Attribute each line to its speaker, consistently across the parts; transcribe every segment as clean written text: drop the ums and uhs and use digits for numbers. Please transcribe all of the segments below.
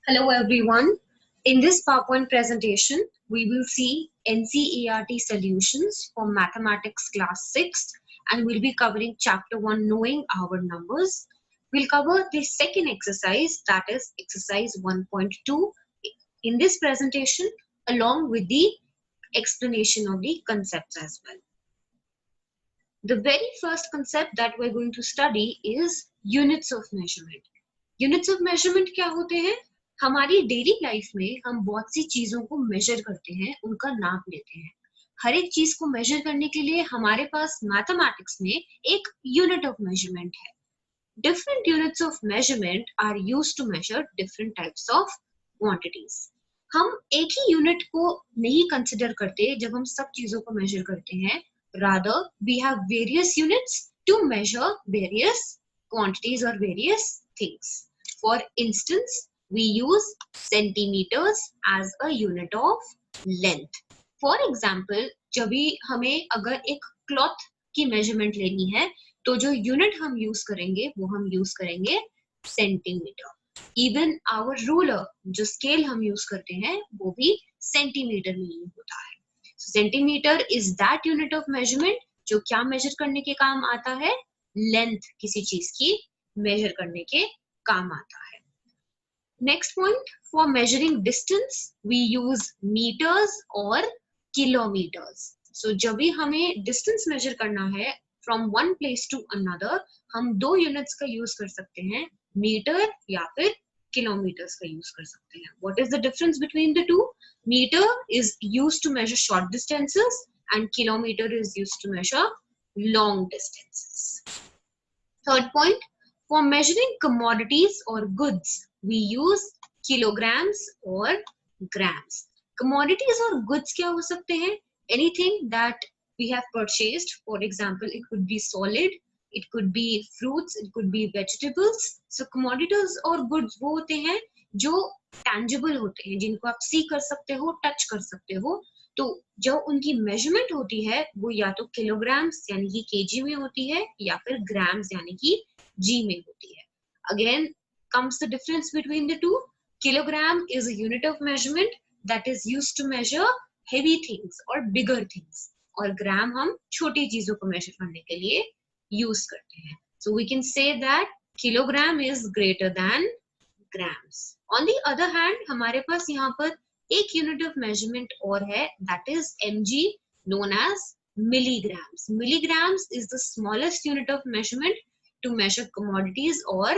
Speaker 1: Hello everyone. In this PowerPoint presentation, we will see NCERT solutions for Mathematics Class 6 and we'll be covering Chapter 1 Knowing Our Numbers. We'll cover the second exercise, that is exercise 1.2 in this presentation along with the explanation of the concepts as well. The very first concept that we're going to study is units of measurement. Units of measurement क्या होते हैं? हमारी daily life में हम बहुत सी चीजों को major करते हैं, उनका नाप लेते हैं. हर एक चीज को मेजर करने के लिए हमारे पास मैथमेटिक्स में एक यूनिट ऑफ मेजरमेंट है. Different units of measurement are used to measure different types of quantities. हम एक ही यूनिट को नहीं कंसिडर करते जब हम सब चीजों को मेजर करते हैं. Rather, we have various units to measure various quantities or various things. For instance, we use centimeters as a unit of length. For example, जब भी हमें अगर एक क्लॉथ की मेजरमेंट लेनी है तो जो यूनिट हम यूज करेंगे वो हम यूज करेंगे सेंटीमीटर. इवन आवर रूलर, जो स्केल हम यूज करते हैं वो भी सेंटीमीटर में ही होता है. Centimetre is that unit of measurement जो क्या मेजर करने के काम आता है? लेंथ किसी चीज की मेजर करने के काम आता है. Next point, for measuring distance we use metres और किलोमीटर्स. सो जब भी हमें डिस्टेंस मेजर करना है from one place to another, हम दो यूनिट्स का यूज कर सकते हैं, मीटर या फिर kilometers का यूज कर सकते हैं. What is the difference between the two? Meter is used to measure short distances and kilometer is used to measure long distances. Third point, for measuring commodities or goods, we use kilograms or grams. Commodities or goods क्या हो सकते हैं? Anything that we have purchased. For example, it could be solid, it could be fruits, it could be vegetables. So commodities और goods वो होते हैं जो tangible होते हैं, जिनको आप see कर सकते हो, touch कर सकते हो. तो जो उनकी measurement होती है वो या तो kilograms यानी कि kg में होती है या फिर grams यानी कि g में होती है. Again comes the difference between the two. Kilogram is a unit of measurement that is used to measure heavy things or bigger things. और gram हम छोटी चीजों को measure करने के लिए यूज करते हैं. So we can say that kilogram is greater than grams. On the other hand, हमारे पास यहाँ पर एक unit of measurement और है, that is mg, known as milligrams. Milligrams is the smallest unit of measurement to measure commodities or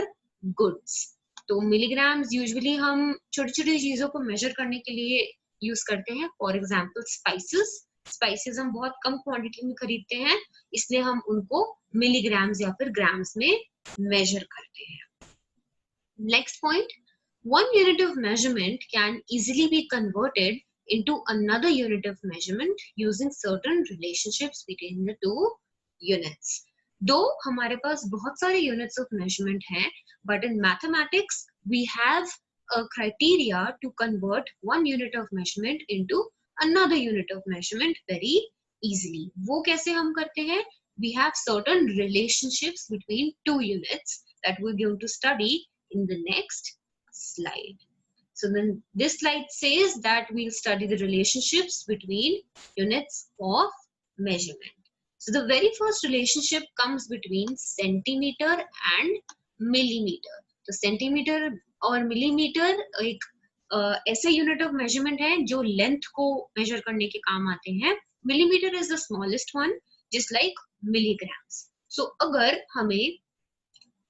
Speaker 1: goods. तो milligrams usually हम छोटी छोटी चीजों को measure करने के लिए यूज करते हैं. For example, spices. स्पाइसेस हम बहुत कम क्वांटिटी में खरीदते हैं, इसलिए हम उनको मिलीग्राम्स या फिर ग्राम्स में मेजर करते हैं. Next point, one unit of measurement can easily be converted into another unit of measurement using certain relationships between the two units. दो हमारे पास बहुत सारे units of measurement हैं, but in mathematics we have a criteria to convert one unit of measurement into another unit of measurement very easily. वो कैसे हम करते हैं? We have certain relationships between two units that we're going to study in the next slide. So then this slide says that we'll study the relationships between units of measurement. So the very first relationship comes between centimeter and millimeter. तो centimeter और millimeter एक ऐसे unit of measurement है जो length को major करने के काम आते हैं. Millimetre is the smallest one, just like milligrams. So अगर हमें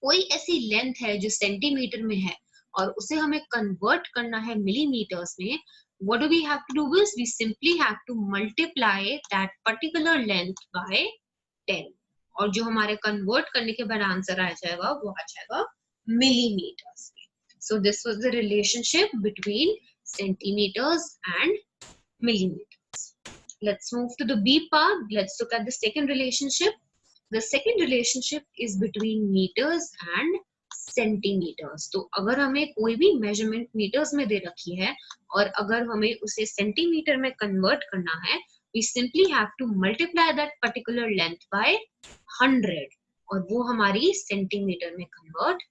Speaker 1: कोई ऐसी लेंथ है जो सेंटीमीटर में है और उसे हमें कन्वर्ट करना है मिलीमीटर्स में, what do we have to do is we simply have to multiply that particular length by 10. और जो हमारे कन्वर्ट करने के बाद आंसर आ जाएगा वो आ जाएगा मिलीमीटर्स में. So this was the relationship between centimeters and millimeters. Let's move to the B part. Let's look at the second relationship. The second relationship is between meters and centimeters. तो अगर हमें कोई भी measurement meters में दे रखी है और अगर हमें उसे centimeter में convert करना है, we simply have to multiply that particular length by 100 और वो हमारी centimeter में convert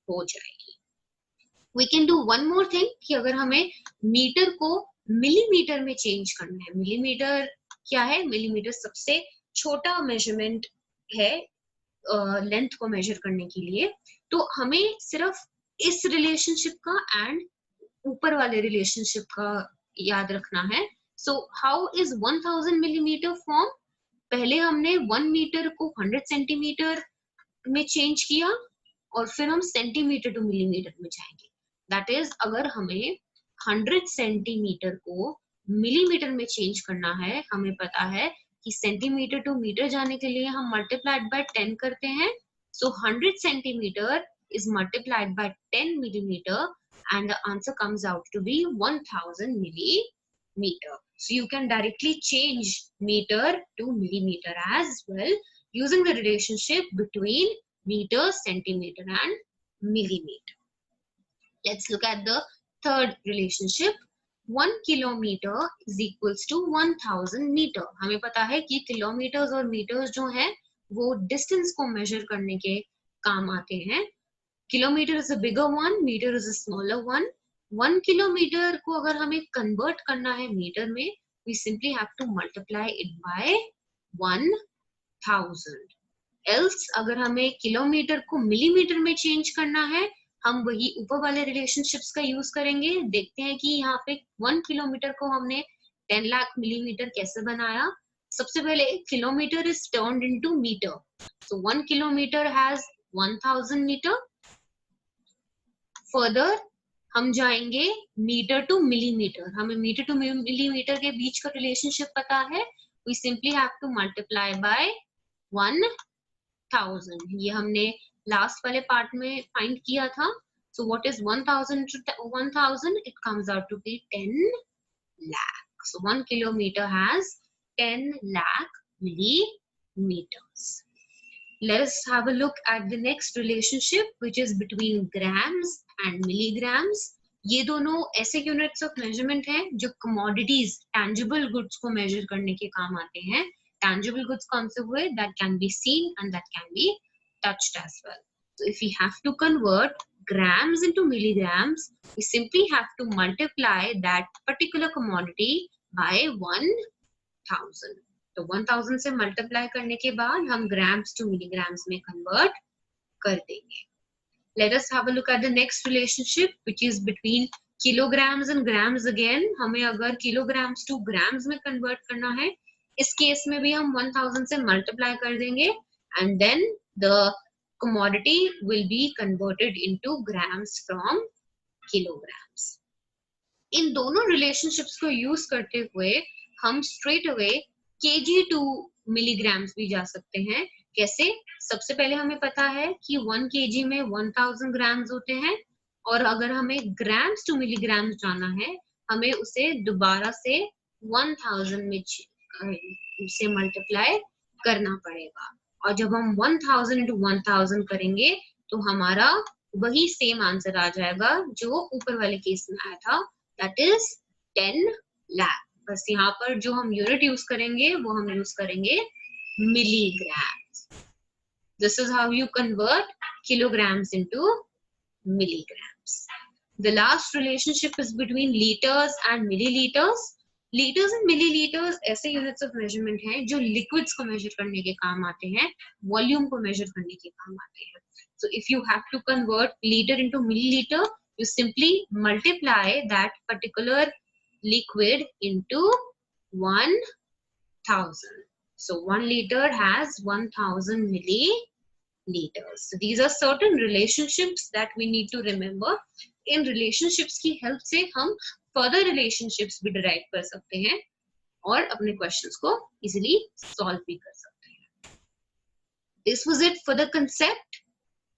Speaker 1: हो जाएगी. We can do one more thing कि अगर हमें मीटर को मिलीमीटर में चेंज करना है, मिलीमीटर क्या है, मिलीमीटर सबसे छोटा मेजरमेंट है लेंथ को मेजर करने के लिए, तो हमें सिर्फ इस रिलेशनशिप का एंड ऊपर वाले रिलेशनशिप का याद रखना है. So how is 1000 millimetre form? पहले हमने 1 मीटर को 100 सेंटीमीटर में चेंज किया और फिर हम सेंटीमीटर टू मिलीमीटर में जाएंगे. दैट इज अगर हमें 100 सेंटीमीटर को मिलीमीटर में चेंज करना है, हमें पता है कि सेंटीमीटर टू मीटर जाने के लिए हम मल्टीप्लाइड बाय 10 करते हैं. सो 100 centimetre is multiplied by 10 millimeter and the answer comes out to be 1000 millimeter. So you can directly change meter to millimeter as well using the relationship between meter, centimeter and millimeter. Let's look at the third relationship. 1 kilometer is equals to 1000 meter. हमें पता है कि kilometres और metres जो है वो distance को major करने के काम आते हैं. Kilometre is a bigger one, metre is a smaller one. 1 kilometre को अगर हमें कन्वर्ट करना है मीटर में, we simply have to multiply it by 1000. else अगर हमें किलोमीटर को मिलीमीटर में चेंज करना है, हम वही ऊपर वाले रिलेशनशिप्स का यूज करेंगे. देखते हैं कि यहाँ पे 1 किलोमीटर को हमने 10 लाख मिलीमीटर कैसे बनाया. सबसे पहले kilometre is turned into metre. So 1 kilometre has 1000 metre. Further हम जाएंगे मीटर टू मिलीमीटर. हमें मीटर टू मिलीमीटर के बीच का रिलेशनशिप पता है. We simply have to multiply by 1000. ये हमने लास्ट वाले पार्ट में फाइंड किया था. So what is 1000 to 1000? It comes out to be 10 lakh. So 1 kilometer has 10 lakh millimeters. Let us have a look at the next relationship, which is between grams and milligrams. ये दोनों ऐसे units of measurement हैं जो commodities, tangible goods को major करने के काम आते हैं. टैंजिबल गुड्स कौन से हुए? That can be seen and that can be touched as well. So if you have to convert grams into milligrams, we simply have to multiply that particular commodity by 1000. तो 1000 से multiply करने के बाद हम grams to milligrams में convert कर देंगे. Let us have a look at the next relationship, which is between kilograms and grams again. हमें अगर kilograms to grams में कन्वर्ट करना है, इस केस में भी हम 1000 से मल्टीप्लाई कर देंगे and then the commodity will be converted into grams from kilograms. इन दोनों relationships को यूज करते हुए हम straight away kg to milligrams भी जा सकते हैं. कैसे? सबसे पहले हमें पता है कि 1 kg में 1000 ग्राम्स होते हैं और अगर हमें ग्राम्स टू मिलीग्राम्स जाना है, हमें उसे दोबारा से 1000 में से मल्टीप्लाई करना पड़ेगा. और जब हम 1000 into 1000 करेंगे तो हमारा वही सेम आंसर आ जाएगा जो ऊपर वाले केस में आया था. That is 10 lakh. बस यहाँ पर जो हम यूनिट यूज करेंगे वो हम यूज करेंगे milligrams. This is how you convert kilograms into milligrams. The last relationship is between liters and milliliters. Liters and milliliters ऐसे units of measurement हैं जो liquids को measure करने के काम आते हैं, volume को measure करने के काम आते हैं. So if you have to convert liter into milliliter, you simply multiply that particular liquid into 1000. So 1 liter has 1000 milliliters. So these are certain relationships that we need to remember. In relationships की help से हम further relationships भी derive कर सकते हैं और अपने questions को easily solve भी कर सकते हैं. This was it for the concept.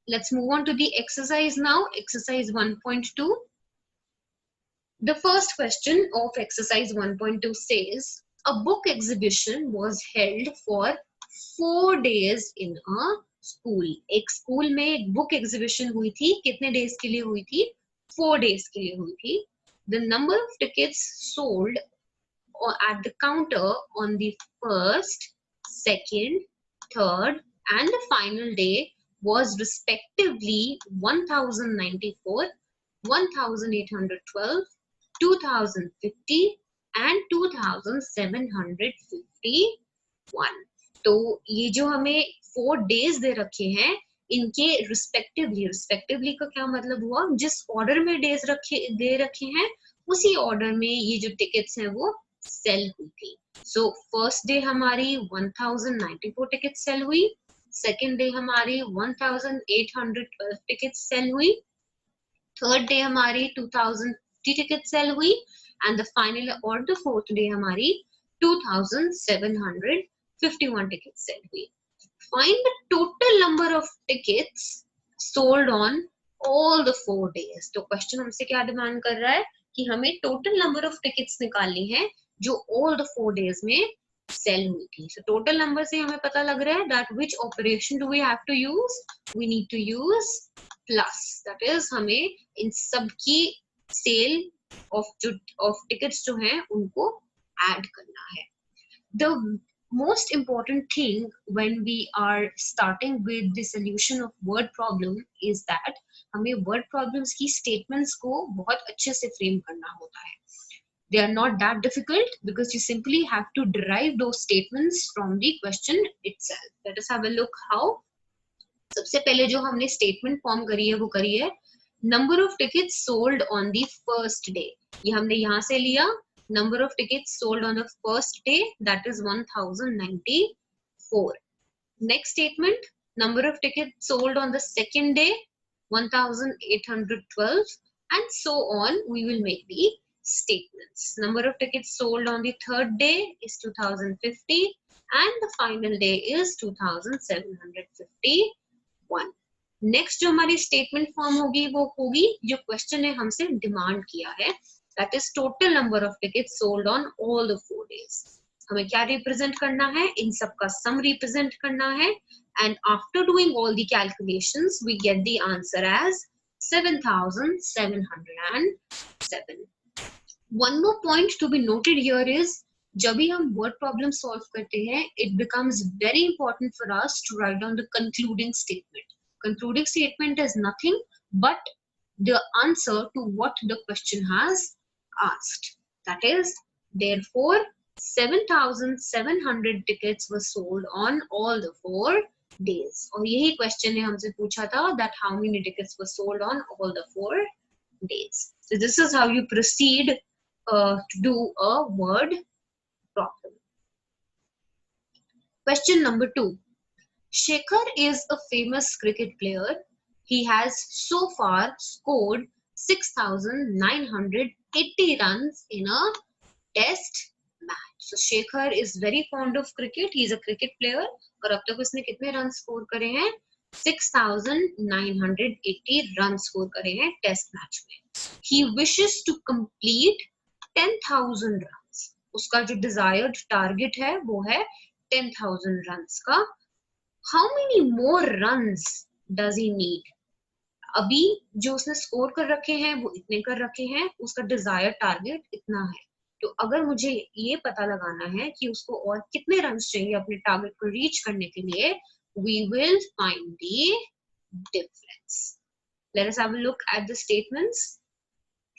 Speaker 1: Let's move on to the exercise now. Exercise 1.2. The first question of exercise 1.2 says, a book exhibition was held for 4 days in a school. एक school में एक book exhibition हुई थी. कितने days के लिए हुई थी? 4 डेज के लिए हुई थी. The number of tickets sold at the counter on the first, second, third and the final day was respectively 1094, 1812, 2050 and 2751. तो ये जो हमें 4 डेज दे रखे हैं, इनके रिस्पेक्टिवली का क्या मतलब हुआ, जिस ऑर्डर में डेज दे रखे हैं उसी ऑर्डर में ये जो टिकट्स हैं वो सेल हुई थी. सो फर्स्ट डे हमारी 1094 टिकट सेल हुई, सेकेंड डे हमारी 1812 टिकट सेल हुई, थर्ड डे हमारी 2050 टिकट सेल हुई एंड द फाइनल और द फोर्थ डे हमारी 2751 टिकट सेल हुई. Find the total number of tickets sold on all the 4 days. तो क्वेश्चन हमसे क्या डिमांड कर रहा है कि हमें टोटल नंबर ऑफ टिकट्स निकालनी है जो all the 4 days में सेल हुई थी. So टोटल नंबर से हमें पता लग रहा है that which operation do we have to use? We need to use plus. That is हमें इन सब की सेल of tickets जो हैं उनको ऐड करना है. The most important thing when we are starting with the solution of word problem is that हमें word problems की statements को बहुत अच्छे से frame करना होता है. They are not that difficult because you simply have to derive those statements from the question itself. Let us have a look how. सबसे पहले जो हमने statement form करी है वो करी है number of tickets sold on the first day. ये हमने यहाँ से लिया. Number of tickets sold on the first day, that is 1094. Next statement, number of tickets sold on the second day, 1812, and so on. We will make the statements. Number of tickets sold on the third day is 2050 and the final day is 2751. Next जो हमारी statement form होगी वो होगी जो question ने हमसे demand किया है. That is total number of tickets sold on all the 4 days. हमें क्या represent करना है? इन सब का sum represent करना है. And after doing all the calculations, we get the answer as 7,707. One more point to be noted here is, जब भी हम word problem solve करते हैं, it becomes very important for us to write down the concluding statement. Concluding statement is nothing but the answer to what the question has asked. That is, therefore, 7,700 tickets were sold on all the 4 days. और यही question ने हमसे पूछा था that how many tickets were sold on all the 4 days. So this is how you proceed to do a word problem. Question number 2. Shekhar is a famous cricket player. He has so far scored 6,980 runs in a test match. So Shekhar is very fond of cricket. He is a cricket player. और अब तक उसने कितने run score करे हैं? 6,980 run score करे हैं test match में. He wishes to complete 10,000 runs. उसका जो desired target है वो है 10,000 runs का. How many more runs does he need? अभी जो उसने स्कोर कर रखे हैं वो इतने कर रखे हैं, उसका डिजायर टारगेट इतना है. तो अगर मुझे ये पता लगाना है कि उसको और कितने रन्स चाहिए अपने टारगेट को रीच करने के लिए, we will find the difference. Let us have a look at the statements.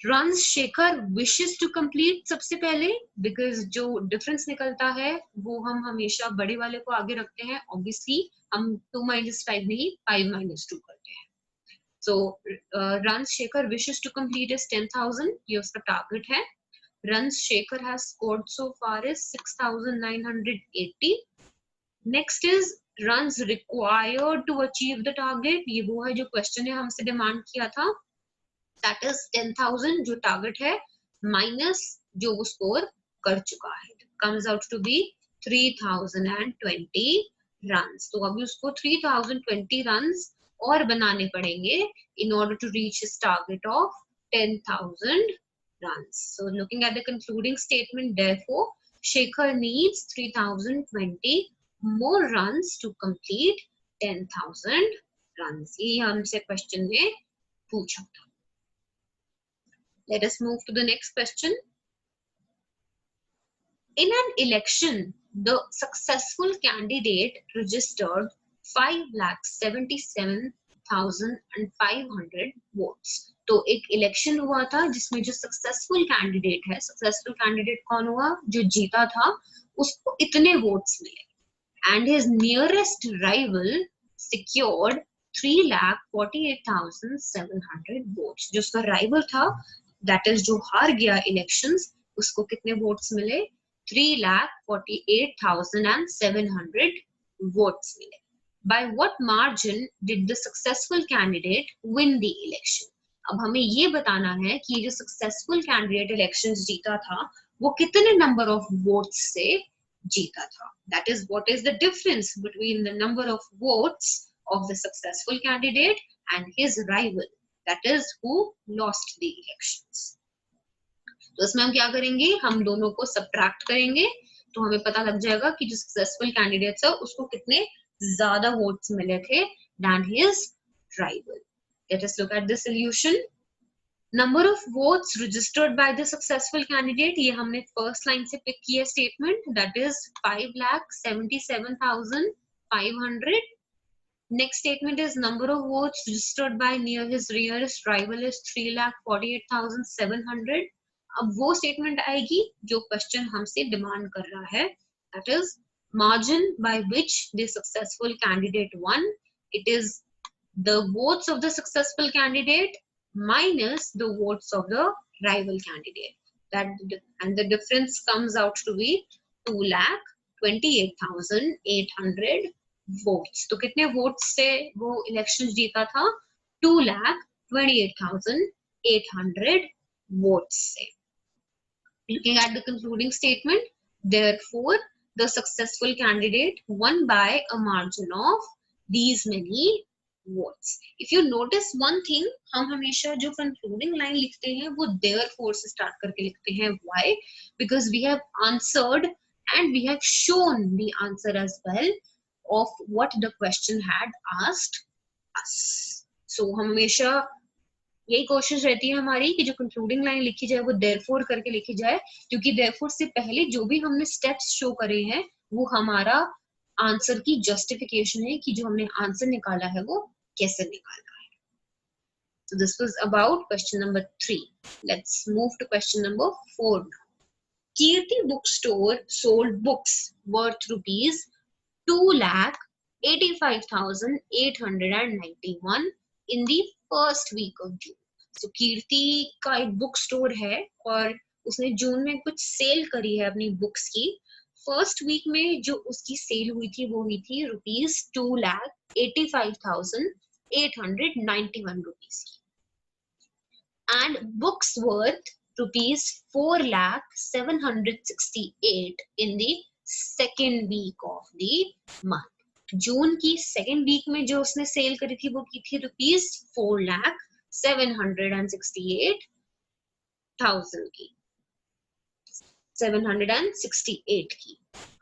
Speaker 1: Runs Shekhar wishes to complete सबसे पहले, because जो डिफरेंस निकलता है वो हम हमेशा बड़े वाले को आगे रखते हैं. Obviously हम 2 - 5 नहीं 5 - 2 करते हैं. So runs Shekhar wishes to complete is 10,000. ये उसका टारगेट है. Runs Shekhar has scored so far is 6,980. Next is runs required to achieve the target. ये वो है जो क्वेश्चन ने हमसे डिमांड किया था. That is 10,000 जो टारगेट है माइनस जो वो स्कोर कर चुका है. Comes out to be 3,020 runs. तो अभी उसको 3,020 runs और बनाने पड़ेंगे in order to reach his target of 10,000 runs. So looking at the concluding statement, therefore, Shekhar needs 3,020 more runs to complete 10,000 runs. ये हमसे क्वेश्चन ने पूछा था. Let us move to the next question. In an election, the successful candidate registered 5,77,000 48,500 votes. तो एक election हुआ था जिसमें जो सक्सेसफुल कैंडिडेट है, सक्सेसफुल कैंडिडेट कौन हुआ, जो जीता था, उसको इतने वोट्स मिले, and his nearest rival secured 3,48,700 votes। जो उसका राइवल था, that is जो हार गया इलेक्शंस, उसको कितने वोट्स मिले, 3,48,700 वोट्स मिले। By what margin did the successful candidate win the election? अब हमें ये बताना है कि जो सक्सेसफुल कैंडिडेट इलेक्शंस जीता था वो कितने नंबर ऑफ वोट्स से जीता था। That is, what is the difference between the number of votes of the successful candidate and his rival, that is who lost the elections। तो इसमें हम क्या करेंगे, हम दोनों को सब्ट्रैक्ट करेंगे, तो हमें पता लग जाएगा कि जो सक्सेसफुल कैंडिडेट है उसको कितने ज्यादा वोट्स मिले थे than his rival। Let us look at the solution। Number of votes registered by the successful candidate, ये हमने फर्स्ट लाइन से पिक किया statement, that is 5,77,500। Next statement is number of votes registered by his nearest rival is 3,48,700। अब वो statement आएगी जो question हमसे demand कर रहा है, that is margin by which the successful candidate won, it is the votes of the successful candidate minus the votes of the rival candidate, and the difference comes out to be 2,28,800 votes। तो कितने votes से वो election जीता था, 2,28,800 votes से। Looking at the concluding statement, therefore the successful candidate won by a margin of these many votes। If you notice one thing, हम हमेशा जो concluding line लिखते हैं वो therefore से start करके लिखते हैं। Why? Because we have answered and we have shown the answer as well of what the question had asked us। So हमेशा यही कोशिश रहती है हमारी कि जो कंक्लूडिंग लाइन लिखी जाए वो therefore करके लिखी जाए, क्योंकि therefore से पहले जो भी हमने स्टेप्स शो करे हैं वो हमारा आंसर की जस्टिफिकेशन है कि जो हमने आंसर निकाला है वो कैसे निकाला है। So this was about question number 3. Let's move to question number 4 now। Kirti bookstore sold books worth rupees 2,85,891 in the first week of June। So कीर्ति का एक बुक स्टोर है और उसने जून में कुछ सेल करी है अपनी बुक्स की। फर्स्ट वीक में जो उसकी सेल हुई थी वो हुई थी रुपीज 2,85,891 रुपीज की, and books worth rupees 4,768 in the second week of the month। जून की सेकेंड वीक में जो उसने सेल करी थी वो की थी रुपीज 4,768,000 की, 768 की।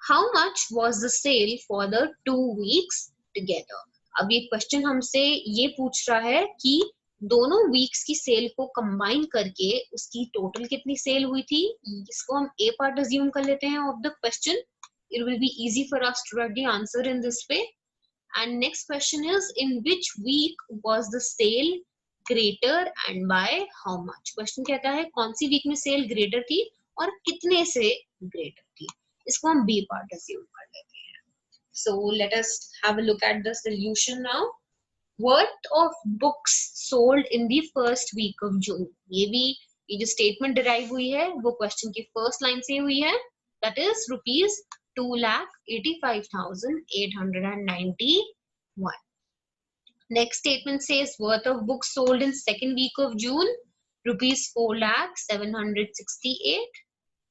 Speaker 1: How much was the sale for the 2 weeks together? अब ये क्वेश्चन हमसे ये पूछ रहा है कि दोनों वीक्स की सेल को कंबाइन करके उसकी टोटल कितनी सेल हुई थी। इसको हम ए पार्ट अज्यूम कर लेते हैं of the question. It will be easy for us to write the answer in this way। And next question is, in which week was the sale greater and by how much? Question कहता है कौन सी week में cell greater थी और कितने से greater थी। इसको हम बी पार्ट अज्यूम कर लेते हैं। So let us have a look at the solution now। Worth of books sold in the first week of June। ये जो स्टेटमेंट डिराइव हुई है वो क्वेश्चन की फर्स्ट लाइन से हुई है, that is rupees 2,85,891। Next statement says worth of books sold in second week of June, rupees 4,768।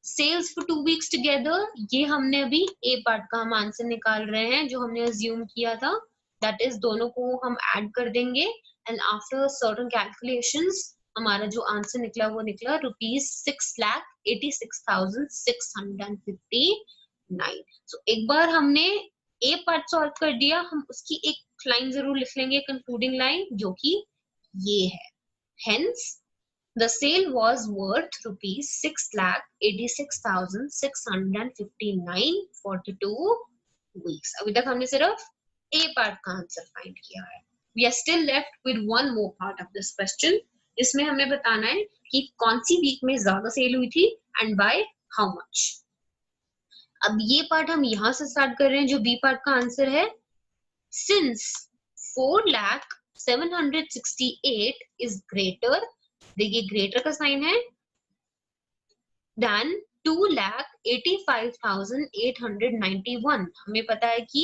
Speaker 1: Sales for 2 weeks together, ये हमने अभी ए पार्ट का हम आंसर निकाल रहे हैं जो हमने अज्यूम किया था, that is दोनों को हम ऐड कर देंगे and after certain calculations हमारा जो आंसर निकला वो निकला रुपीज 6,86,659। So एक बार हमने ए पार्ट सॉल्व कर दिया, हम उसकी एक लाइन जरूर लिख लेंगे कंक्लूडिंग लाइन जो कि ये है। Hence the sale was worth rupees 6,86,659 for the 2 weeks। अभी तक हमने सिर्फ ए पार्ट का आंसर फाइंड किया है। We are still left with one more part of this question, जिसमें हमें बताना है कि कौन सी वीक में ज्यादा सेल हुई थी एंड बाय हाउ मच. अब ये पार्ट हम यहां से स्टार्ट कर रहे हैं, जो बी पार्ट का आंसर है. सिंस 4,768 is greater, देखिए ग्रेटर का साइन है, than 2,85,891. हमें पता है कि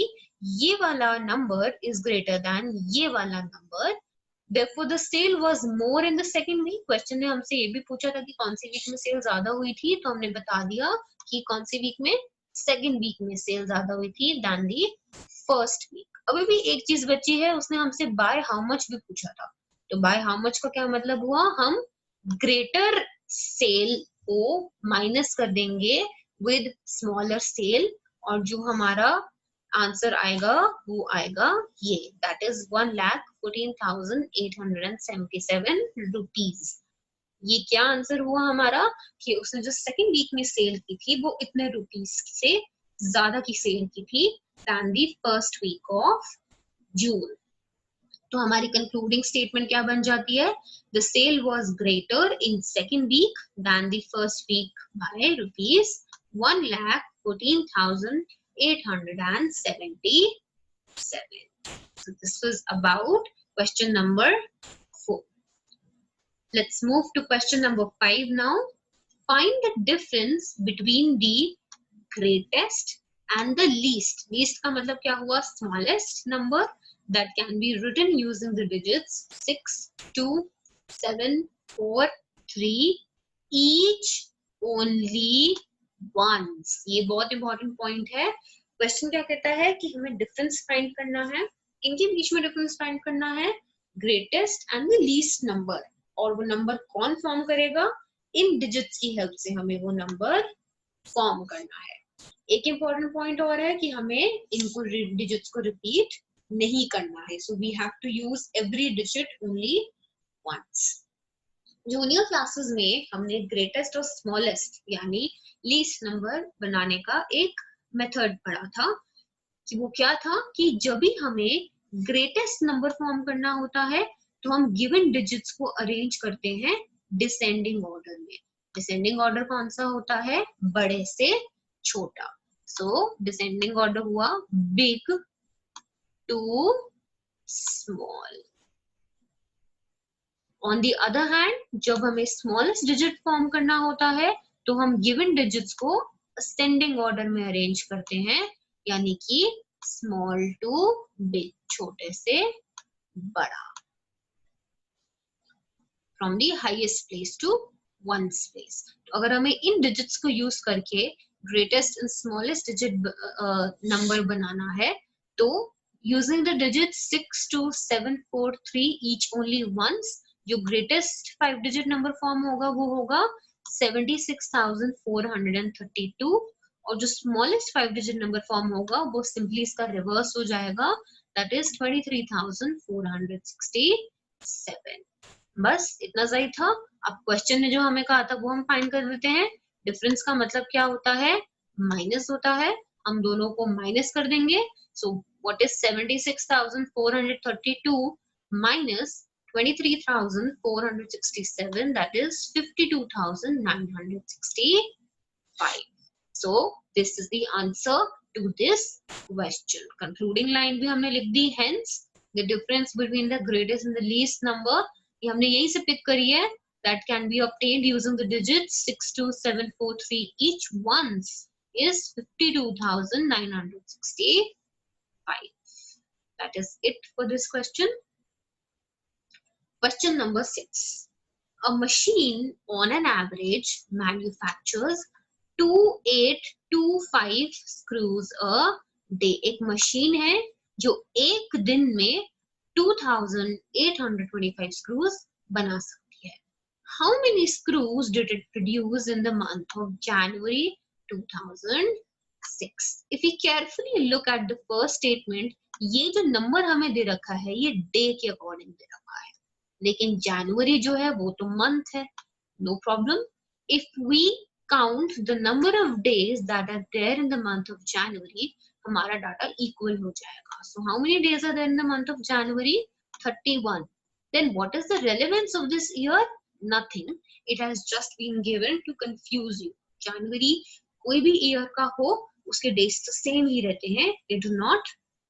Speaker 1: ये वाला नंबर is greater than ये वाला number. Therefore the sale was more in the second week. Question ने हमसे ये भी पूछा था कि कौन सी वीक में सेल ज्यादा हुई थी, तो हमने बता दिया कि कौन सी वीक में, सेकेंड वीक में सेल ज्यादा हुई थी than the फर्स्ट वीक. अभी भी एक चीज बची है, उसने हमसे बाय हाउ मच भी पूछा था. तो बाय हाउ मच का क्या मतलब हुआ, हम ग्रेटर सेल को माइनस कर देंगे विद स्मॉलर सेल, और जो हमारा आंसर आएगा वो आएगा ये, दैट इज 1,14,877 रुपीज. ये क्या आंसर हुआ हमारा कि उसने जो सेकेंड वीक में सेल की थी वो इतने रुपीज से ज्यादा की सेल की थी than the first week of June. तो हमारी कंक्लूडिंग स्टेटमेंट क्या बन जाती है, the sale was greater in second week than the first week by rupees 1,14,877. So this was about question number 4. Let's move to question number 5 now. Find the difference between the greatest and the least. Least का मतलब क्या हुआ, smallest number that can be written using the digits 6, 2, 7, 4, 3, each only once. ये बहुत important point है. Question क्या कहता है कि हमें डिफरेंस फाइंड करना है, इनके बीच में डिफरेंस फाइंड करना है, greatest and the least number. और वो नंबर कौन फॉर्म करेगा, इन डिजिट्स की हेल्प से हमें वो नंबर फॉर्म करना है. एक इंपॉर्टेंट पॉइंट और है कि हमें इनको डिजिट्स को रिपीट नहीं करना है. So we have to use every digit only once. Junior classes में हमने ग्रेटेस्ट और स्मॉलेस्ट यानी लीस्ट नंबर बनाने का एक मेथड पढ़ा था, कि वो क्या था कि जब भी हमें ग्रेटेस्ट नंबर फॉर्म करना होता है तो हम गिवन डिजिट्स को अरेंज करते हैं डिसेंडिंग ऑर्डर में. डिसेंडिंग ऑर्डर कौन सा होता है, बड़े से छोटा. सो डिसेंडिंग ऑर्डर हुआ big to small. On the other hand जब हमें स्मॉलेस्ट डिजिट फॉर्म करना होता है तो हम गिवन डिजिट्स को असेंडिंग ऑर्डर में अरेंज करते हैं, यानी कि स्मॉल टू बिग, छोटे से बड़ा, from the highest place to ones place. तो अगर हमें इन डिजिट्स को यूज करके greatest and smallest digit number बनाना है तो using the digits 6, 2, 7, 4, 3 each only once, जो ग्रेटेस्ट 5 डिजिट नंबर फॉर्म होगा वो होगा 76,432, और जो स्मॉलेस्ट 5 डिजिट नंबर फॉर्म होगा वो सिंपली इसका रिवर्स हो जाएगा, दैट इज 23,467. बस इतना सही था. अब क्वेश्चन ने जो हमें कहा था वो हम फाइंड कर देते हैं. डिफरेंस का मतलब क्या होता है, माइनस होता है. हम दोनों को माइनस कर देंगे. सो what is 76,432 minus 23,467, that is 52,965. So this is the answer to this question. Concluding line भी हमने लिख दी. Hence the difference between the greatest and the least number ये हमने यहीं से पिक करी है, that can be obtained using the digits 6, 2, 7, 4, 3 each once is 52,965. That is it for this question. Question number 6. A machine on an average manufactures 2825 screws a day. एक machine है जो एक दिन में 2825 screws बना सकती है. How many screws did it produce in the month of January 2006? If we carefully look at the first statement, ये जो नंबर हमें दे रखा है ये डे के अकॉर्डिंग दे रखा है, लेकिन जनवरी जो है वो तो मंथ है. No problem. If we count the number of days that are there in the month of January, हमारा डाटा इक्वल हो जाएगा. So how many days are there in the month of January, 31. Then what is the relevance of this year? Nothing. It has just been given to confuse you. January कोई भी year का हो, उसके dates तो same ही रहते हैं. They do not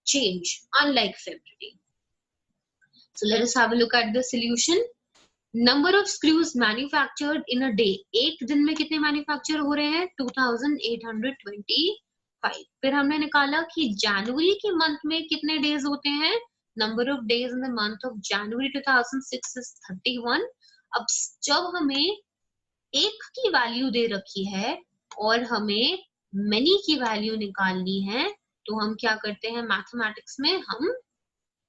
Speaker 1: change, unlike February. So let us have a look at the solution. Number of screws manufactured in a day. एक दिन में कितने manufacture हो रहे हैं? 2825. फिर हमने निकाला कि जनवरी के मंथ में कितने डेज होते हैं? Number of days in the month of January 2006 is 31. अब जब हमें एक की वैल्यू दे रखी है और हमें many की वैल्यू निकालनी है, तो हम क्या करते हैं? मैथमेटिक्स में हम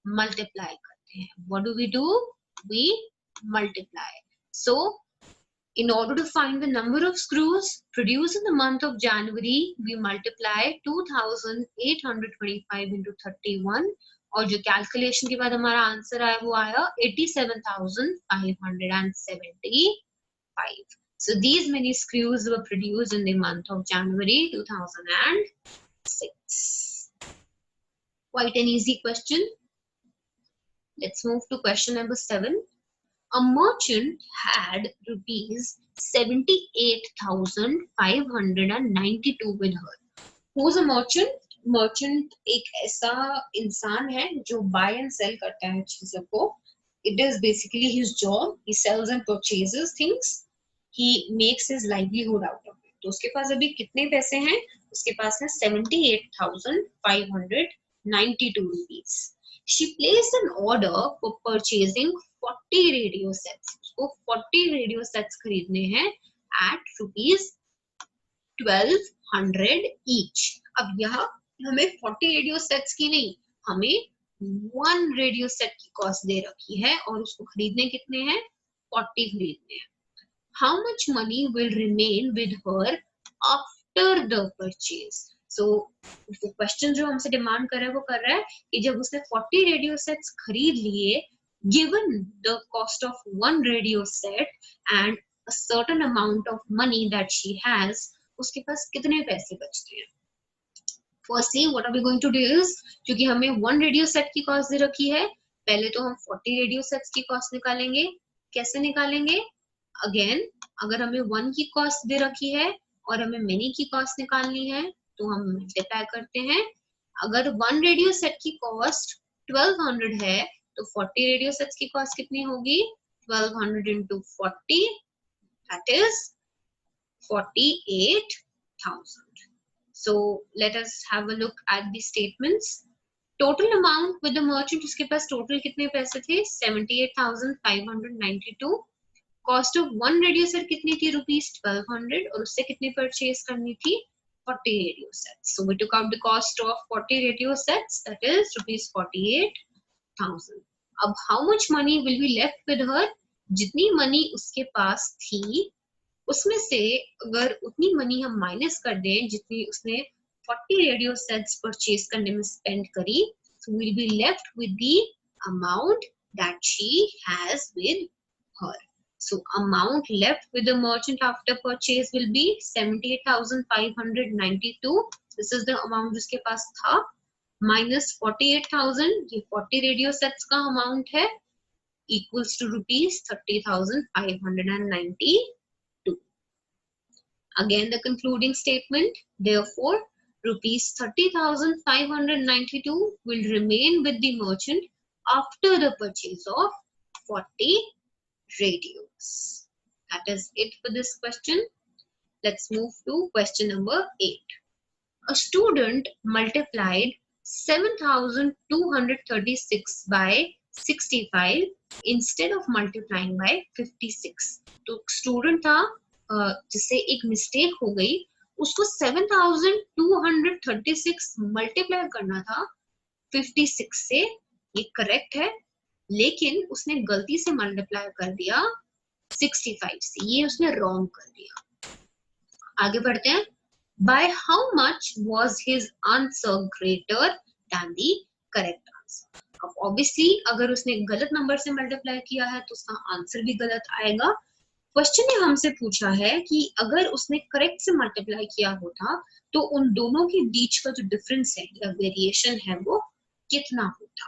Speaker 1: मल्टीप्लाई करते हैं. What do? We multiply. So in order to find the number of screws produced in the month of January, we multiply 2825 into 31 और जो कैलकुलेशन के बाद हमारा आंसर आया वो आया 87,575. So these many screws were produced in the month of January 2006. Quite an easy question. Let's move to question number 7. A merchant had rupees 78,592 with her. Who's a merchant? Merchant एक ऐसा इंसान है जो buy and sell करता है चीजों को. It is basically his job. He sells and purchases things. He makes his livelihood out of it. तो उसके पास अभी कितने पैसे हैं? उसके पास है 78,592 rupees. She placed an order for purchasing 40 radio sets. उसको 40 radio sets खरीदने हैं at rupees 1200 each. अब यहाँ हमें 40 radio sets की नहीं, हमें 1 radio set की कॉस्ट दे रखी है और उसको खरीदने कितने हैं? 40 खरीदने हैं. How much money will remain with her after the purchase? So the question जो हमसे डिमांड कर रहा है वो कर रहा है कि जब उसने 40 रेडियो सेट्स खरीद लिए, given the cost of one radio set and a certain amount of money that she has, उसके पास कितने पैसे बचते हैं? Firstly, what are we going to do is, क्योंकि हमें one radio set की कॉस्ट दे रखी है, पहले तो हम 40 रेडियो सेट्स की कॉस्ट निकालेंगे. कैसे निकालेंगे? Again, अगर हमें 1 की कॉस्ट दे रखी है और हमें many की कॉस्ट निकालनी है, तो हम मल्टीप्लाई करते हैं. अगर 1 रेडियो सेट की कॉस्ट 1200 है, तो 40 रेडियो सेट्स की कॉस्ट कितनी होगी? 1200 into 40, that is 48,000. So let us have a look at the statements. Total amount with the merchant, उसके पास टोटल कितने पैसे थे? 78,592. कॉस्ट ऑफ 1 रेडियो सेट कितनी थी? ₹1200. और उससे कितनी परचेज करनी थी? 40 radio sets. So we took out the cost of 40 radio sets, that is ₹48,000. अब how much money will be left with her? जितनी मनी उसके पास थी, उसमें से अगर उतनी मनी हम माइनस कर दें जितनी उसने 40 रेडियो सेट्स परचेज करने में स्पेंड करी, so we'll be left with the amount that she has with her. So amount left with the merchant after purchase will be 78,592. This is the amount जिसके पास था, minus 48,000. ये 40 radio sets का amount है, equals to rupees 30,592. Again the concluding statement. Therefore, rupees 30,592 will remain with the merchant after the purchase of 40 radios. That is it for this question. Let's move to question number 8. A student multiplied 7,236 by 65 instead of multiplying by 56. तो student था जिससे एक mistake हो गई, उसको 7,236 multiply करना था 56 से. ये करेक्ट है, लेकिन उसने गलती से मल्टीप्लाई कर दिया 65 से. ये उसने रॉन्ग कर दिया. आगे बढ़ते हैं. By how much was his answer greater than the correct answer? अब obviously अगर उसने गलत नंबर से मल्टीप्लाई किया है तो उसका आंसर भी गलत आएगा. क्वेश्चन ने हमसे पूछा है कि अगर उसने करेक्ट से मल्टीप्लाई किया होता तो उन दोनों के बीच का जो डिफरेंस है या वेरिएशन है वो कितना होता.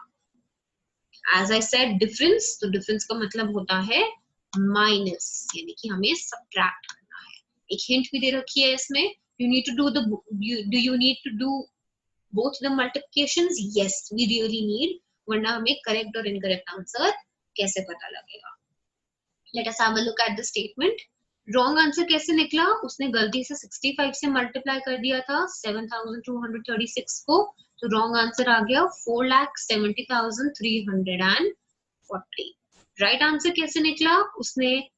Speaker 1: एज आई सेड डिफरेंस, तो डिफरेंस का मतलब होता है माइनस, यानी कि हमें सब्ट्रैक्ट करना है। एक हिंट भी दे रखी है इसमें, you need to do the you need to do both the multiplications? Yes, we really need, वरना हमें करेक्ट और इनकरेक्ट आंसर कैसे पता लगेगा? Let us have a look at the statement. Wrong answer कैसे निकला? उसने गलती से 65 से मल्टीप्लाई कर दिया था 7236 को, तो रॉन्ग आंसर आ गया 4,70,340। राइट आंसर कैसे निकला? उसने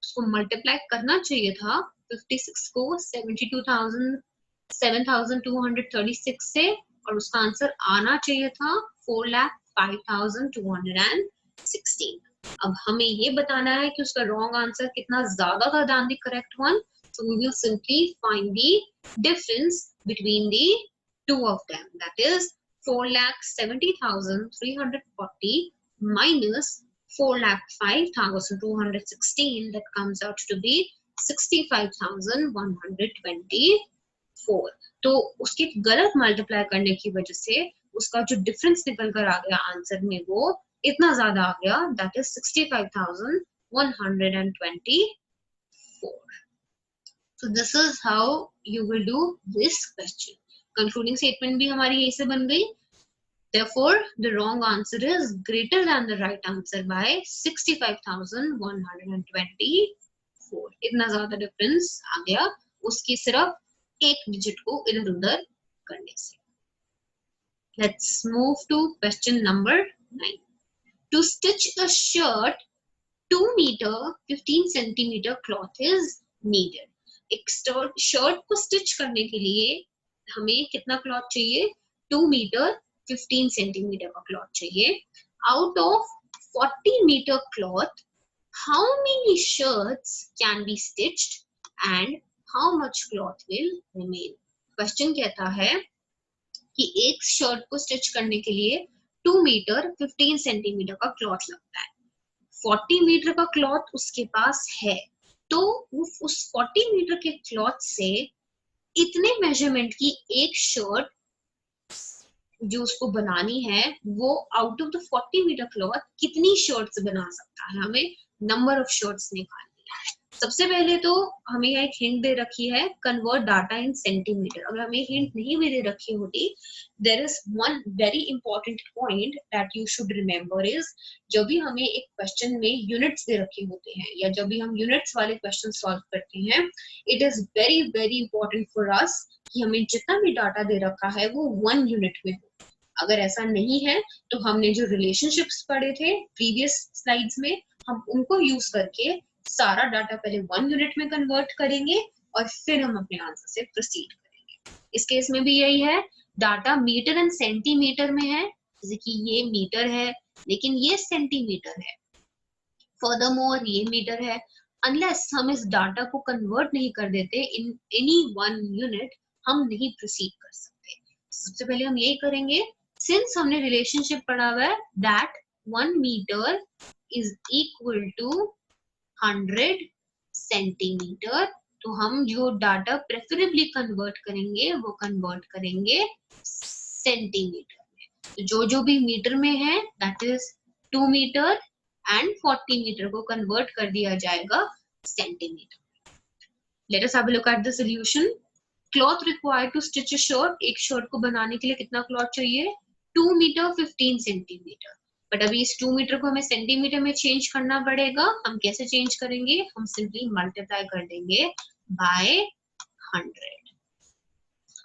Speaker 1: उसको मल्टीप्लाई करना चाहिए था 56 को 7,236 से, और उसका आंसर आना चाहिए था 4,05,216। अब हमें ये बताना है कि उसका रॉन्ग आंसर कितना ज्यादा था than the correct one. So we will simply find the difference between the two of them. That is 4,70,340 minus 4,05,216. That comes out to be 65,124. तो उसके गलत मल्टीप्लाई करने की वजह से उसका जो डिफरेंस निकल कर आ गया आंसर में वो इतना ज्यादा आ गया, that is 65,124. So this is how you will do this question. Concluding statement भी हमारी यही से बन गई. Therefore, the wrong answer is greater than the right answer by 65,124. इतना ज्यादा डिफरेंस आ गया उसकी सिर्फ एक डिजिट को इधर उधर करने से. Let's move to question number 9. To stitch a shirt, 2 meter 15 centimeter cloth is needed. एक शर्ट को स्टिच करने के लिए हमें कितना क्लॉथ चाहिए? 2 मीटर 15 सेंटीमीटर का क्लॉथ चाहिए. Out of 40 meter cloth, how many shirts can be stitched and how much cloth will remain? Question कहता है कि एक शर्ट को स्टिच करने के लिए 2 मीटर 15 सेंटीमीटर का क्लॉथ लगता है. 40 मीटर का क्लॉथ उसके पास है, तो उस 40 मीटर के क्लॉथ से इतने मेजरमेंट की एक शर्ट जो उसको बनानी है, वो out of the 40 metre cloth कितनी शर्ट्स बना सकता है? हमें नंबर ऑफ शर्ट्स निकालनी है. सबसे पहले तो हमें एक हिंट दे रखी है, कन्वर्ट डाटा इन सेंटीमीटर. अगर हमें हिंट नहीं भी दे रखी होती, there is one very important point that you should remember is, जब भी हमें एक क्वेश्चन में यूनिट्स दे रखे होते हैं या जब भी हम यूनिट्स वाले क्वेश्चन सॉल्व करते हैं, it is very very important for अस कि हमें जितना भी डाटा दे रखा है वो 1 यूनिट में हो. अगर ऐसा नहीं है तो हमने जो रिलेशनशिप्स पढ़े थे प्रीवियस स्लाइड्स में, हम उनको यूज करके सारा डाटा पहले 1 यूनिट में कन्वर्ट करेंगे और फिर हम अपने आंसर से प्रोसीड करेंगे. इस केस में भी यही है, डाटा मीटर एंड सेंटीमीटर में है, जैसे कि ये मीटर है लेकिन ये सेंटीमीटर है, फर्दरमोर ये मीटर है. अनलेस हम इस डाटा को कन्वर्ट नहीं कर देते इन एनी 1 यूनिट, हम नहीं प्रोसीड कर सकते. सबसे पहले हम यही करेंगे, सिंस हमने रिलेशनशिप पढ़ा हुआ है that 1 metre is equal to 100 centimetre, तो हम जो डाटा प्रेफरेबली कन्वर्ट करेंगे वो कन्वर्ट करेंगे सेंटीमीटर में. तो जो भी मीटर में है that is 2 metre and 40 metre को कन्वर्ट कर दिया जाएगा centimetre. Let us have a look at the solution. Cloth required to stitch a shirt, एक शर्ट को बनाने के लिए कितना क्लॉथ चाहिए? 2 मीटर 15 सेंटीमीटर. बट अभी इस 2 मीटर को हमें सेंटीमीटर में चेंज करना पड़ेगा. हम कैसे चेंज करेंगे? हम सिंपली मल्टीप्लाई कर देंगे बाय 100.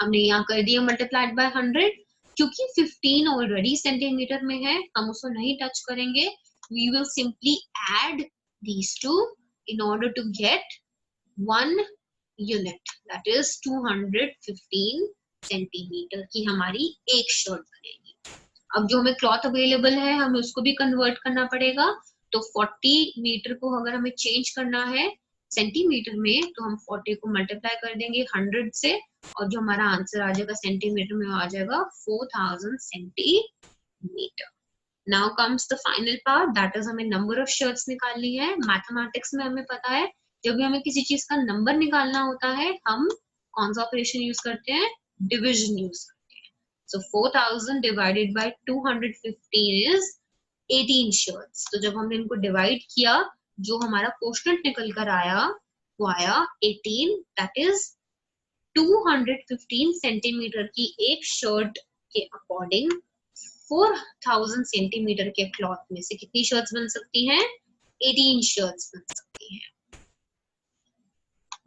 Speaker 1: हमने यहाँ कर दिया मल्टीप्लाइड बाय 100. क्योंकि 15 ऑलरेडी सेंटीमीटर में है, हम उसको नहीं टच करेंगे. We will simply add these two in order to get 1 unit, that is 215 centimetre की हमारी एक शर्ट बनेगी. अब जो हमें क्लॉथ अवेलेबल है हमें उसको भी कन्वर्ट करना पड़ेगा. तो 40 मीटर को अगर हमें चेंज करना है सेंटीमीटर में, तो हम 40 को मल्टीप्लाई कर देंगे 100 से, और जो हमारा आंसर आ जाएगा सेंटीमीटर में आ जाएगा 4000 centimetre. Now comes the final part, that is हमें नंबर ऑफ शर्ट्स निकालनी है. मैथमेटिक्स में हमें पता है जब भी हमें किसी चीज का नंबर निकालना होता है हम कौन सा ऑपरेशन यूज करते हैं? डिविजन यूज करते हैं. So 4000 divided by 215 is 18 shirts. तो जब हमने इनको डिवाइड किया, जो हमारा कोशेंट निकल कर आया वो आया 18, दैट इज 215 सेंटीमीटर की एक शर्ट के अकॉर्डिंग 4000 सेंटीमीटर के क्लॉथ में से कितनी शर्ट्स बन सकती हैं? 18 शर्ट्स बन सकती हैं।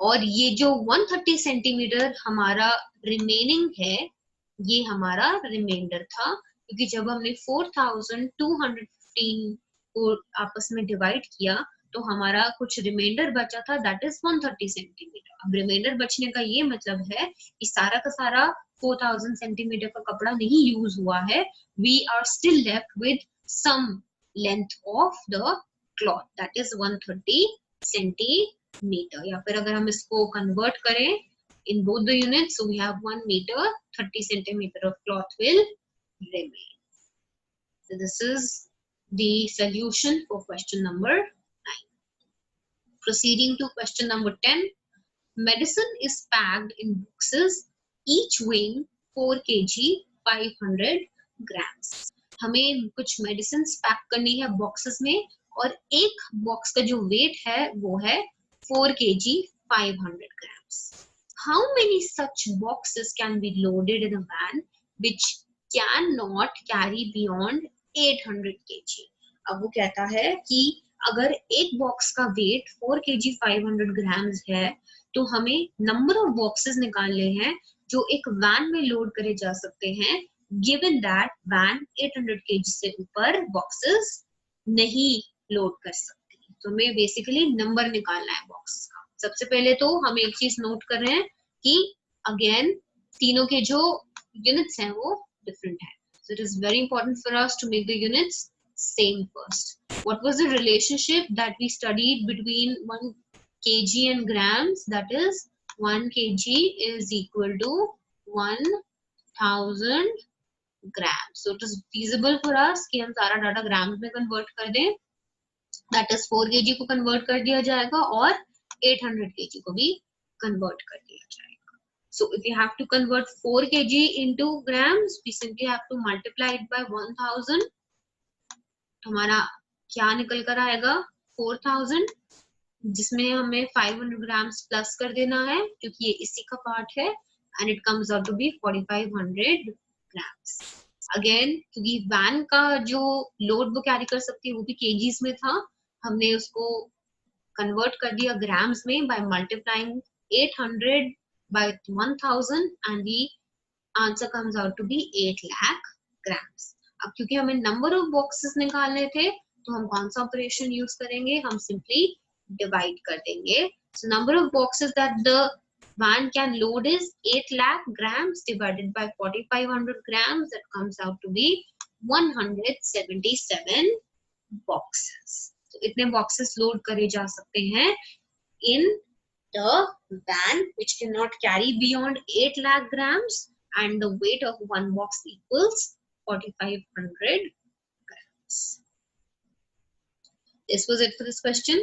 Speaker 1: और ये जो 130 सेंटीमीटर हमारा रिमेनिंग है, ये हमारा रिमाइंडर था, क्योंकि जब हमने 4215 को आपस में डिवाइड किया तो हमारा कुछ रिमाइंडर बचा था, दैट इज 130 सेंटीमीटर। अब रिमाइंडर बचने का ये मतलब है कि सारा का सारा 4000 सेंटीमीटर का कपड़ा नहीं यूज हुआ है, we are still left with some length of the cloth, that is 130 centimetre. या फिर अगर हम इसको कन्वर्ट करें in both the units, so we have 1 meter, 30 centimeter of cloth will remain. So this is the solution for question number 9. Proceeding to question number 10. Medicine is packed in boxes, each weighing 4 kg 500 grams. हमें कुछ medicine pack करनी है boxes में, और एक box का जो wait है वो है 4 kg 500 grams. How many such boxes can be loaded in a van which cannot carry beyond 800 kg? अब वो कहता है कि अगर एक बॉक्स का वेट 4 kg 500 grams है, तो हमें नंबर ऑफ बॉक्सेस निकालने हैं जो एक वैन में लोड करे जा सकते हैं, गिवन दैट वैन 800 kg से ऊपर बॉक्सेस नहीं लोड कर सकती। तो हमें बेसिकली नंबर निकालना है बॉक्स का। सबसे पहले तो हम एक चीज नोट कर रहे हैं कि अगेन तीनों के जो यूनिट्स हैं वो डिफरेंट है, so it is very important for us to make the units same first. What was the relationship that we studied between 1 kg and grams? That is 1 kg is equal to 1000 grams. So it is feasible for us कि हम सारा data grams में convert कर दें. That is 4 kg को convert कर दिया जाएगा और 800 kg को भी कन्वर्ट कर दिया जाएगा. So if you have to convert 4 kg into grams, we simply have to multiply it by 1000. हमारा क्या निकल कर आएगा? 4000, जिसमें हमें 500 ग्राम्स प्लस कर देना है क्योंकि ये इसी का पार्ट है, and it comes out to be 4500 grams. Again क्योंकि वैन का जो लोड वो कैरी कर सकती है वो भी केजीज में था, हमने उसको कन्वर्ट कर दिया ग्राम्स में by multiplying 800 by 1000 and the answer comes out to be 8 lakh grams. अब क्योंकि हमें नंबर ऑफ बॉक्सेस निकालने थे तो हम कौन सा ऑपरेशन यूज करेंगे? हम सिंपली डिवाइड कर देंगे. So number of boxes that the van can load is 8 lakh grams divided by 4500 grams, that comes out to be 177 boxes. So इतने boxes load करे जा सकते हैं in the van which cannot carry beyond 8 lakh grams, and the weight of one box equals 4500 grams. This was it for this question.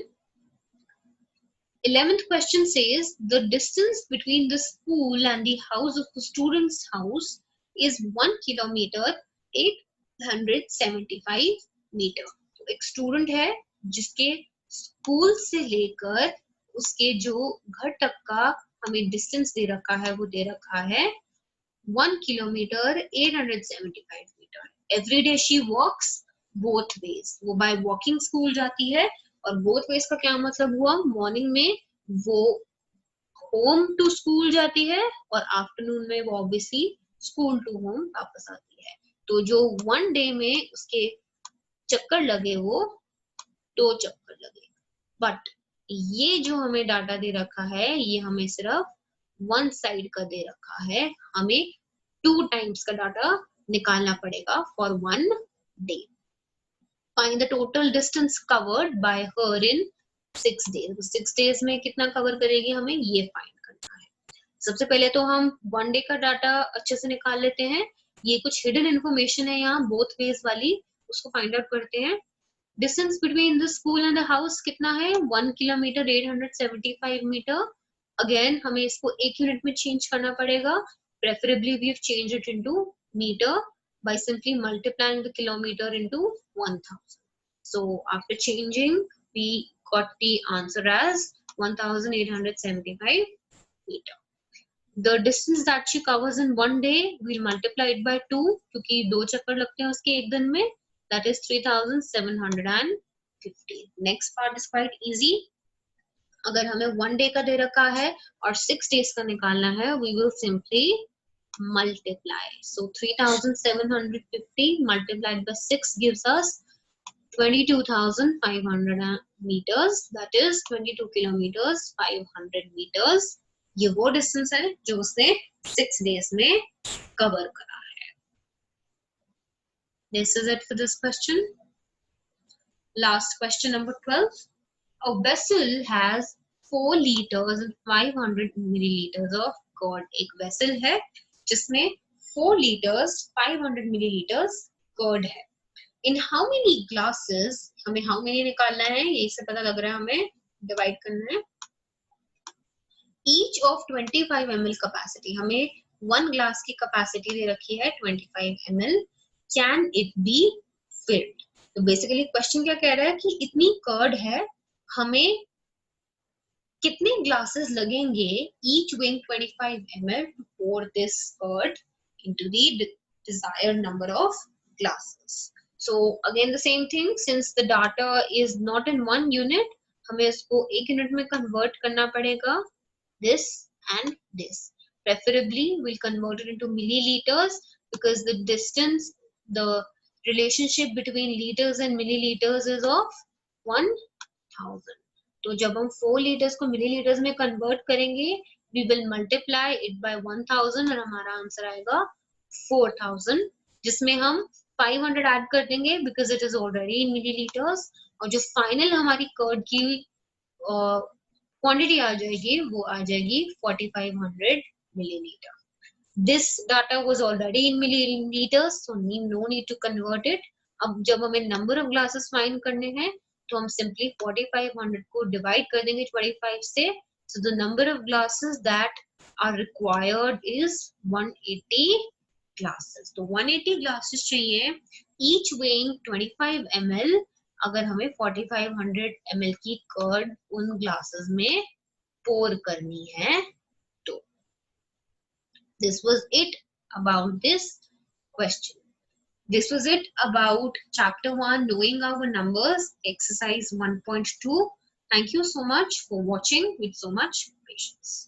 Speaker 1: 11th question says the distance between the school and the house of the student's house is 1 kilometer 875 meter. तो एक student है जिसके school से लेकर उसके जो घर तक का हमें डिस्टेंस दे रखा है वो दे रखा है 1 kilometer 875 meter. Every day she walks both ways. वो by walking school जाती है, और both ways का क्या मतलब हुआ? मॉर्निंग में वो होम टू स्कूल जाती है और आफ्टरनून में वो ऑब्वियसली स्कूल टू होम वापस आती है. तो जो 1 डे में उसके चक्कर लगे वो 2 चक्कर लगे. बट ये जो हमें डाटा दे रखा है ये हमें सिर्फ 1 साइड का दे रखा है, हमें 2 टाइम्स का डाटा निकालना पड़ेगा for 1 day. Find the total distance covered by her in 6 days. 6 days में कितना कवर करेगी हमें ये फाइंड करना है. सबसे पहले तो हम 1 डे का डाटा अच्छे से निकाल लेते हैं. ये कुछ हिडन इंफॉर्मेशन है यहाँ बोथ वेज वाली, उसको फाइंड आउट करते हैं. Distance between the school and the house कितना है? 1 किलोमीटर 875 मीटर. अगेन हमें इसको एक यूनिट में चेंज करना पड़ेगा. Preferably we have changed it into metre, by simply multiplying the kilometer into 1000. So after changing, we got the answer as 1875 meter. The distance that she covers in one day, we'll multiply it by 2 क्योंकि 2 चक्कर लगते हैं उसके एक दिन में. That is 3750. Next part is quite easy. अगर हमें 1 day का दे रखा है और 6 days का निकालना है, we will simply multiply. So 3750 multiplied by 6 gives us 22,500 meters. That is 22 kilometers 500 meters. ये वो डिस्टेंस है जो उसने 6 days में कवर करा है. This is it for this question. Last question number 12. A vessel has 4 liters and 500 milliliters of curd. एक vessel है जिसमें 4 liters 500 milliliters curd है. In how many glasses, हमें how many निकालना है, यही से पता लग रहा है, हमें divide करना है. Each of 25 ml capacity, हमें 1 glass की capacity दे रखी है 25 ml. Can it be filled? तो basically question क्या कह रहा है कि इतनी कर्ड है, हमें कितने glasses लगेंगे each weighing 25 ml to pour this curd into the desired number of glasses. So again the same thing, since the data is not in one unit, हमें इसको एक यूनिट में convert करना पड़ेगा. This and this. Preferably we'll convert it into milliliters because the distance, the relationship between liters and milliliters is of 1000. तो जब हम 4 liters को milliliters में convert करेंगे, we will multiply it by 1000 और हमारा आंसर आएगा 4000, जिसमें हम 500 ऐड कर देंगे because it is already in milliliters, और जो final हमारी curd की क्वांटिटी आ जाएगी वो आ जाएगी 4500 milliliter. This data was already in milliliters, so no need to convert it. अब जब हमें number of glasses find करने हैं तो हम simply 4500 को divide कर देंगे 25 से. So the number of glasses that are required is 180 glasses. तो 180 glasses चाहिए, each weighing 25 ml. अगर हमें 4500 ml की कर्ड उन ग्लासेस में पोर करनी है तो. This was it about this question. This was it about chapter 1, knowing our numbers, exercise 1.2. Thank you so much for watching with so much patience.